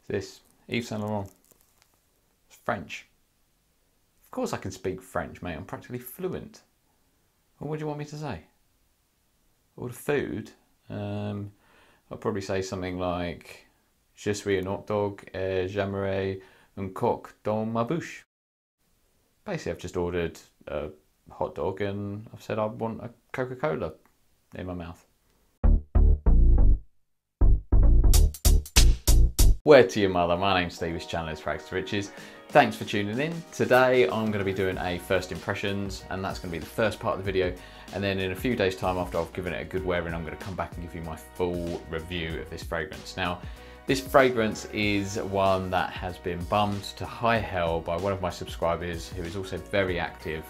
This Yves Saint Laurent. It's French. Of course I can speak French, mate. I'm practically fluent. Well, what do you want me to say? Or the food? I'll probably say something like Je suis un hot dog et j'aimerais un coq dans ma bouche. Basically, I've just ordered a hot dog and I've said I want a Coca-Cola in my mouth. Word to your mother, my name's Steve, this channel is Frags to Riches. Thanks for tuning in. Today I'm going to be doing a first impressions, and that's going to be the first part of the video, and then in a few days time after I've given it a good wear in, I'm going to come back and give you my full review of this fragrance. Now, this fragrance is one that has been bummed to high hell by one of my subscribers who is also very active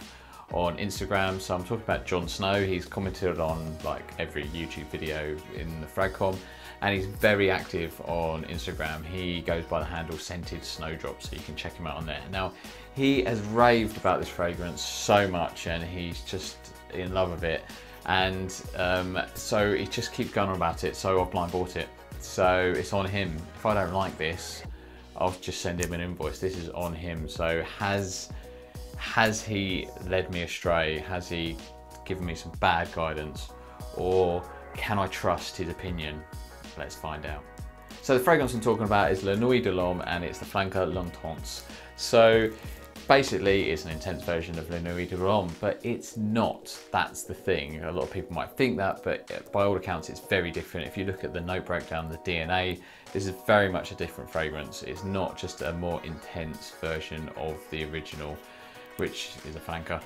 on Instagram. So I'm talking about Jon Snow. He's commented on like every YouTube video in the Fragcom, and he's very active on Instagram. He goes by the handle Scented Snowdrop, so you can check him out on there. Now, he has raved about this fragrance so much and he's just in love with it, and so he just keeps going on about it, so I've blind bought it. So it's on him. If I don't like this, I'll just send him an invoice. This is on him. So has he led me astray? Has he given me some bad guidance? Or can I trust his opinion? Let's find out. So the fragrance I'm talking about is La Nuit de l'Homme, and it's the Flanker L'Intense. So basically it's an intense version of La Nuit de l'Homme, but it's not. That's the thing. A lot of people might think that, but by all accounts it's very different. If you look at the note breakdown, the DNA, this is very much a different fragrance. It's not just a more intense version of the original, which is a flanker.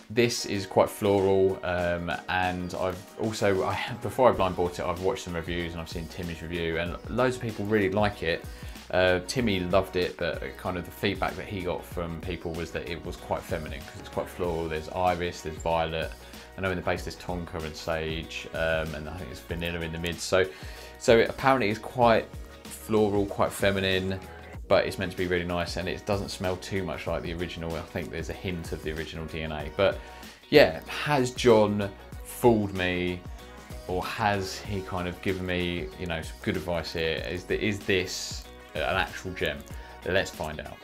This is quite floral, and I've also, before I blind bought it, I've watched some reviews and I've seen Timmy's review, and loads of people really like it. Timmy loved it, but kind of the feedback that he got from people was that it was quite feminine because it's quite floral. There's iris, there's violet. I know in the base there's tonka and sage, and I think it's vanilla in the mid. So it apparently is quite floral, quite feminine, but it's meant to be really nice, and it doesn't smell too much like the original. I think there's a hint of the original DNA, but yeah, has Jon fooled me, or has he kind of given me, you know, some good advice here? Is this an actual gem? Let's find out.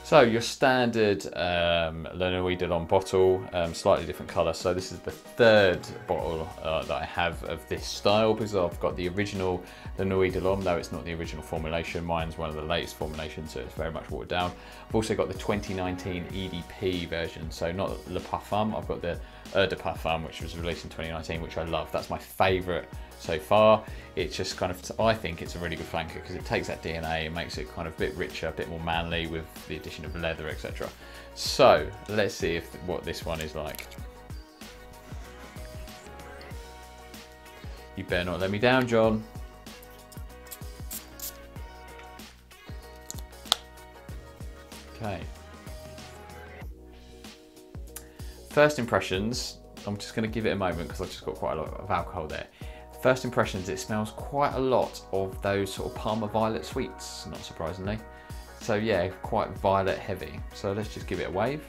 So your standard La Nuit de l'Homme bottle, slightly different colour. So this is the third bottle that I have of this style, because I've got the original La Nuit de l'Homme, though it's not the original formulation. Mine's one of the latest formulations, so it's very much watered down. I've also got the 2019 EDP version, so not Le Parfum. I've got the Eau de Parfum, which was released in 2019, which I love. That's my favourite so far. It's just kind of, I think it's a really good flanker because it takes that DNA and makes it kind of a bit richer, a bit more manly with the addition of leather, etc. So let's see what this one is like. You better not let me down, Jon. Okay. First impressions, I'm just going to give it a moment because I've just got quite a lot of alcohol there. First impressions, it smells quite a lot of those sort of Parma violet sweets, not surprisingly. So yeah, quite violet heavy. So let's just give it a wave.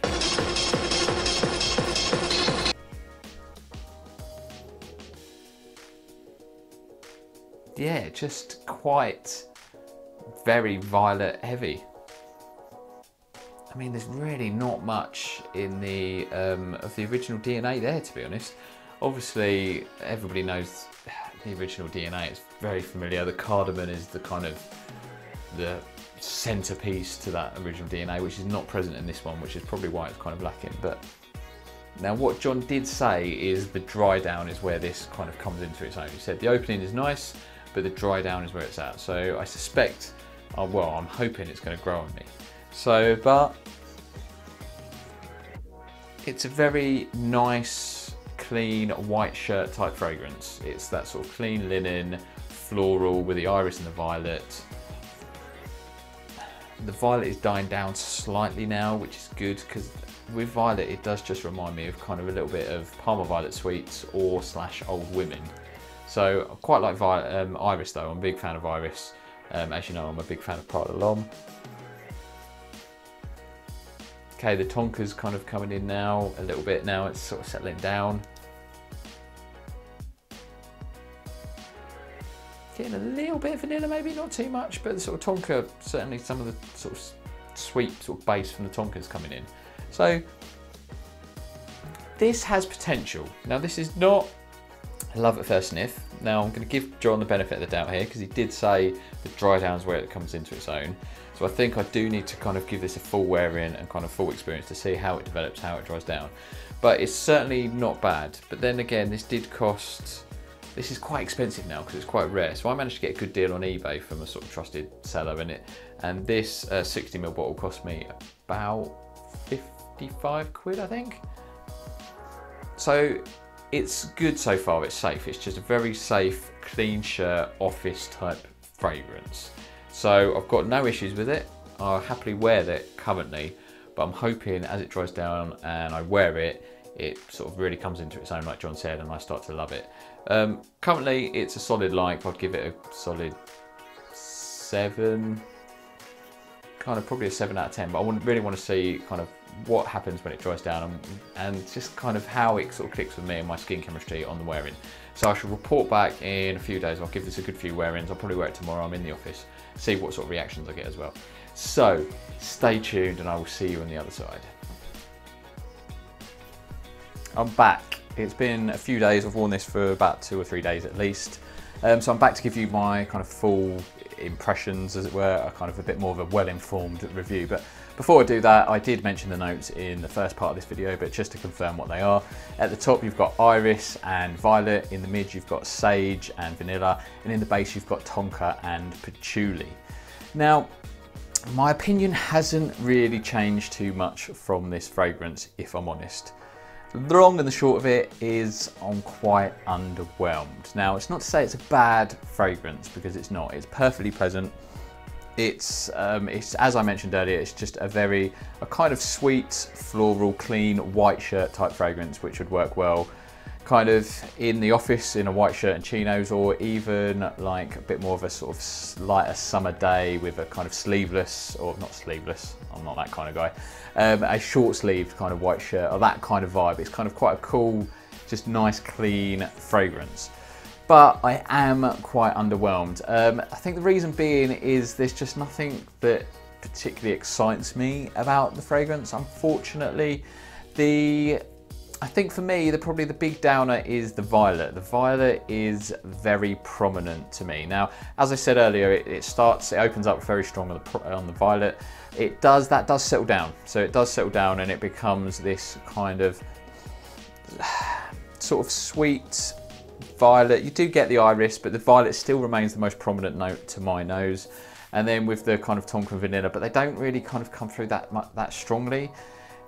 Yeah, just quite very violet heavy. I mean, there's really not much in the of the original DNA there, to be honest. Obviously, everybody knows the original DNA. It's very familiar. The cardamom is the kind of the centerpiece to that original DNA, which is not present in this one, which is probably why it's kind of lacking. But now, what Jon did say is the dry down is where this kind of comes into its own. He said the opening is nice, but the dry down is where it's at. So I suspect, well, I'm hoping it's going to grow on me. So, but it's a very nice, clean white shirt type fragrance. It's that sort of clean linen, floral with the iris and the violet. The violet is dying down slightly now, which is good because with violet it does just remind me of kind of a little bit of Parma violet sweets or / old women. So I quite like iris though. I'm a big fan of iris. As you know, I'm a big fan of Prada L'Homme. Okay, the tonka's kind of coming in now a little bit. Now it's sort of settling down. getting a little bit of vanilla, maybe not too much, but the sort of tonka, certainly some of the sort of sweet sort of base from the tonka's coming in. So this has potential. Now this is not a love at first sniff. Now I'm going to give John the benefit of the doubt here because he did say the dry down's where it comes into its own. So I think I do need to kind of give this a full wear in and kind of full experience to see how it develops, how it dries down. But it's certainly not bad. But then again, this did cost, this is quite expensive now because it's quite rare. So I managed to get a good deal on eBay from a sort of trusted seller in it. And this 60ml bottle cost me about 55 quid, I think. So it's good so far, it's safe. It's just a very safe, clean shirt, office type fragrance. So I've got no issues with it. I'll happily wear that currently, but I'm hoping as it dries down and I wear it, it sort of really comes into its own, like John said, and I start to love it. Currently it's a solid like, I'd give it a solid 7, kind of probably a 7 out of 10, but I really want to see kind of what happens when it dries down and just kind of how it sort of clicks with me and my skin chemistry on the wearing. So I shall report back in a few days. I'll give this a good few wear-ins. I'll probably wear it tomorrow. I'm in the office, see what sort of reactions I get as well. So stay tuned and I will see you on the other side. I'm back. It's been a few days. I've worn this for about 2 or 3 days at least. So I'm back to give you my kind of full impressions, as it were, a kind of a bit more of a well-informed review. But before I do that, I did mention the notes in the first part of this video, but just to confirm what they are. At the top, you've got iris and violet. In the mid, you've got sage and vanilla. And in the base, you've got tonka and patchouli. Now, my opinion hasn't really changed too much from this fragrance, if I'm honest. The long and the short of it is I'm quite underwhelmed. Now, it's not to say it's a bad fragrance, because it's not. It's perfectly pleasant. It's as I mentioned earlier, it's just a kind of sweet, floral, clean, white shirt type fragrance, which would work well kind of in the office in a white shirt and chinos, or even like a bit more of a sort of lighter summer day with a kind of sleeveless, or not sleeveless, I'm not that kind of guy, a short sleeved kind of white shirt, or that kind of vibe. It's kind of quite a cool, just nice, clean fragrance. But I am quite underwhelmed. I think the reason being is there's just nothing that particularly excites me about the fragrance, unfortunately. I think for me, probably the big downer is the violet. The violet is very prominent to me. Now, as I said earlier, it opens up very strong on the violet. That does settle down. So it does settle down and it becomes this kind of sort of sweet violet. You do get the iris, but the violet still remains the most prominent note to my nose. And then with the kind of tonka and vanilla, but they don't really kind of come through that strongly.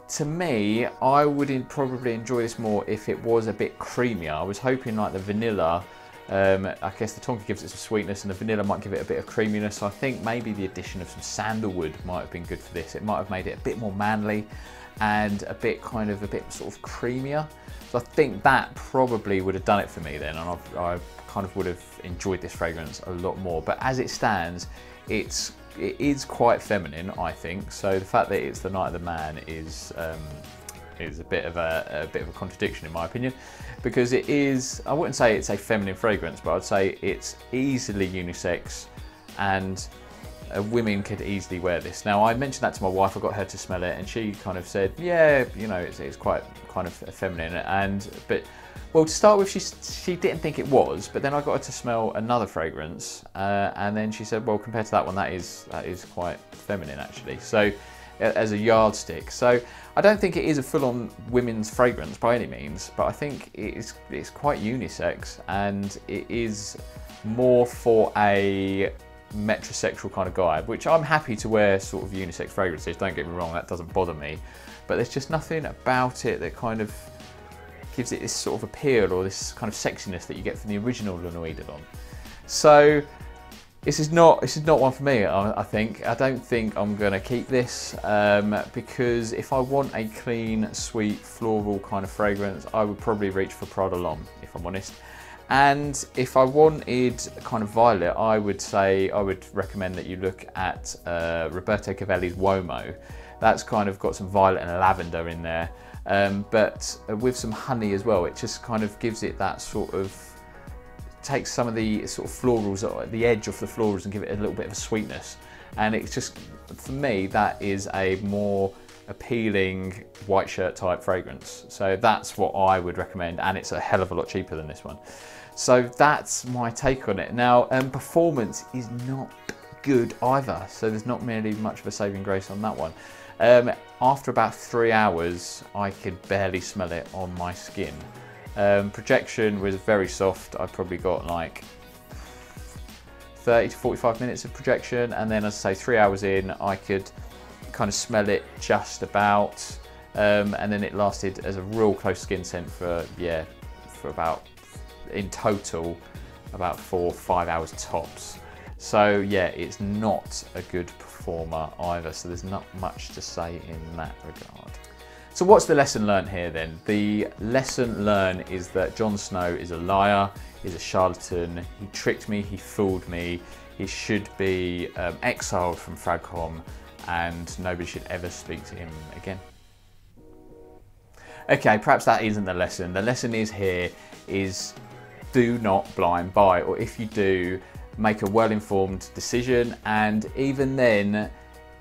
To me, I would probably enjoy this more if it was a bit creamier. I was hoping like the vanilla, I guess the tonka gives it some sweetness and the vanilla might give it a bit of creaminess. So I think maybe the addition of some sandalwood might have been good for this. It might have made it a bit more manly and a bit sort of creamier. So I think that probably would have done it for me then, and I kind of would have enjoyed this fragrance a lot more. But as it stands, it is quite feminine, I think. So the fact that it's the Night of the Man is a bit of a contradiction in my opinion, because it is, I wouldn't say it's a feminine fragrance, but I'd say it's easily unisex and women could easily wear this. Now, I mentioned that to my wife, I got her to smell it and she kind of said, yeah, you know, it's quite kind of feminine. But well, to start with, she didn't think it was, but then I got her to smell another fragrance, and then she said, well, compared to that one, that is quite feminine actually. So, as a yardstick. So, I don't think it is a full-on women's fragrance by any means, but I think it's quite unisex, and it is more for a metrosexual kind of guy, which I'm happy to wear sort of unisex fragrances, don't get me wrong, that doesn't bother me, but there's just nothing about it that kind of gives it this sort of appeal or this kind of sexiness that you get from the original Le Nuit de L'Homme. So this is not one for me, I think. I don't think I'm gonna keep this, because if I want a clean, sweet, floral kind of fragrance, I would probably reach for Prada L'Homme, if I'm honest. And if I wanted kind of violet, I would recommend that you look at Roberto Cavalli's Uomo. That's kind of got some violet and lavender in there, but with some honey as well. It just kind of gives it that sort of takes some of the sort of florals, the edge off the florals, and give it a little bit of a sweetness. And it's just, for me, that is a more appealing white shirt type fragrance. So that's what I would recommend, and it's a hell of a lot cheaper than this one. So that's my take on it. Now, performance is not good either, so there's not really much of a saving grace on that one. After about 3 hours, I could barely smell it on my skin. Projection was very soft. I probably got like 30 to 45 minutes of projection, and then, as I say, 3 hours in, I could kind of smell it just about, and then it lasted as a real close skin scent for about, in total, about 4 or 5 hours tops. So yeah, it's not a good performer either, so there's not much to say in that regard. So what's the lesson learned here then? The lesson learned is that Jon Snow is a liar, he's a charlatan, he tricked me, he fooled me, he should be exiled from Fragcom, and nobody should ever speak to him again. Okay, perhaps that isn't the lesson. The lesson is do not blind buy, or if you do, make a well-informed decision, and even then,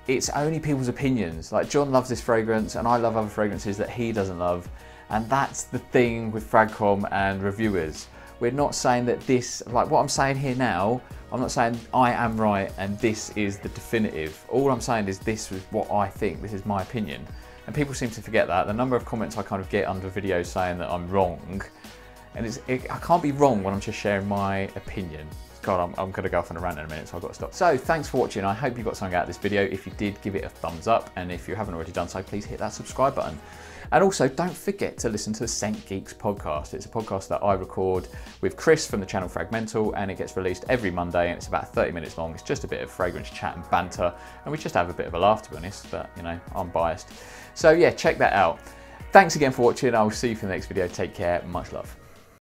it's only people's opinions. Like, John loves this fragrance, and I love other fragrances that he doesn't love, and that's the thing with Fragcom and reviewers. We're not saying that this, like what I'm saying here now, I'm not saying I am right and this is the definitive. All I'm saying is this is what I think, this is my opinion. And people seem to forget that. The number of comments I kind of get under videos saying that I'm wrong, and I can't be wrong when I'm just sharing my opinion. God, I'm gonna go off on a rant in a minute, so I've got to stop. So thanks for watching. I hope you got something out of this video. If you did, give it a thumbs up. And if you haven't already done so, please hit that subscribe button. And also, don't forget to listen to the Scent Geeks podcast. It's a podcast that I record with Chris from the channel Fragmental, and it gets released every Monday, and it's about 30 minutes long. It's just a bit of fragrance chat and banter, and we just have a bit of a laugh, to be honest, but you know, I'm biased. So yeah, check that out. Thanks again for watching. I will see you for the next video. Take care. Much love.